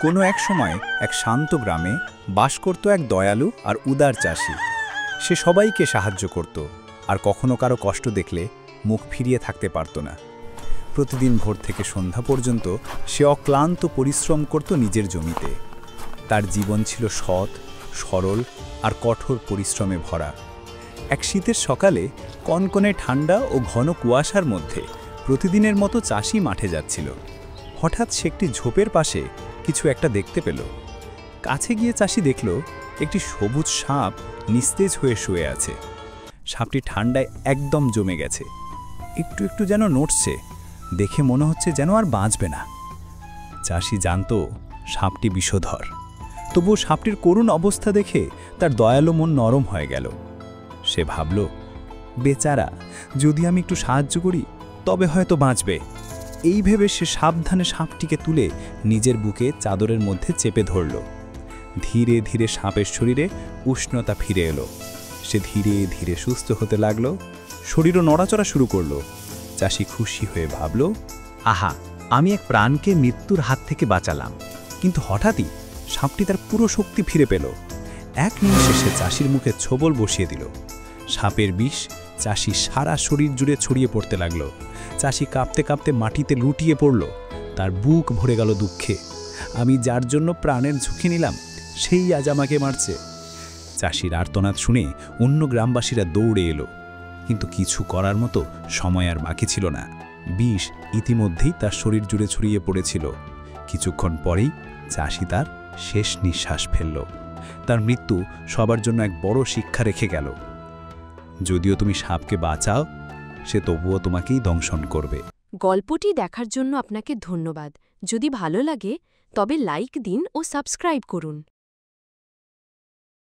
কোনো এক সময় এক শান্ত গ্রামে বাস করত এক দয়ালু আর উদার চাষি। সে সবাইকে সাহায্য করত আর কখনো কারো কষ্ট দেখলে মুখ ফিরিয়ে থাকতে পারত না। প্রতিদিন ভোর থেকে সন্ধ্যা পর্যন্ত সে অক্লান্ত পরিশ্রম করত নিজের জমিতে। তার জীবন ছিল সৎ, সরল আর কঠোর পরিশ্রমে ভরা। এক শীতের সকালে কনকনে ঠান্ডা ও ঘন কুয়াশার মধ্যে প্রতিদিনের মতো চাষি মাঠে যাচ্ছিল। হঠাৎ সে একটি ঝোপের পাশে কিছু একটা দেখতে পেল। কাছে গিয়ে চাষি দেখল একটি সবুজ সাপ নিস্তেজ হয়ে শুয়ে আছে। সাপটি ঠান্ডায় একদম জমে গেছে, একটু একটু যেন নড়ছে। দেখে মনে হচ্ছে যেন আর বাঁচবে না। চাষি জানত সাপটি বিষধর, তবুও সাপটির করুণ অবস্থা দেখে তার দয়ালু মন নরম হয়ে গেল। সে ভাবল, বেচারা, যদি আমি একটু সাহায্য করি তবে হয়তো বাঁচবে। এই ভেবে সে সাবধানে সাপটিকে তুলে নিজের বুকে চাদরের মধ্যে চেপে ধরল। ধীরে ধীরে সাপের শরীরে উষ্ণতা ফিরে এলো। সে ধীরে ধীরে সুস্থ হতে লাগল, শরীরও নড়াচড়া শুরু করল। চাষি খুশি হয়ে ভাবল, আহা, আমি এক প্রাণকে মৃত্যুর হাত থেকে বাঁচালাম। কিন্তু হঠাৎই সাপটি তার পুরো শক্তি ফিরে পেল। এক নিমিষে সে চাষির মুখে ছোবল বসিয়ে দিল। সাপের বিষ চাষি সারা শরীর জুড়ে ছড়িয়ে পড়তে লাগল। চাষি কাঁপতে কাঁপতে মাটিতে লুটিয়ে পড়ল। তার বুক ভরে গেল দুঃখে। আমি যার জন্য প্রাণের ঝুঁকি নিলাম সেই আজ আমাকে মারছে। চাষির আর্তনাদ শুনে অন্য গ্রামবাসীরা দৌড়ে এলো, কিন্তু কিছু করার মতো সময় আর বাকি ছিল না। বিষ ইতিমধ্যেই তার শরীর জুড়ে ছড়িয়ে পড়েছিল। কিছুক্ষণ পরেই চাষি তার শেষ নিঃশ্বাস ফেলল। তার মৃত্যু সবার জন্য এক বড় শিক্ষা রেখে গেল। যদিও তুমি সাপকে বাঁচাও, সে তবুও তোমাকেই দংশন করবে। গল্পটি দেখার জন্য আপনাকে ধন্যবাদ। যদি ভালো লাগে তবে লাইক দিন ও সাবস্ক্রাইব করুন।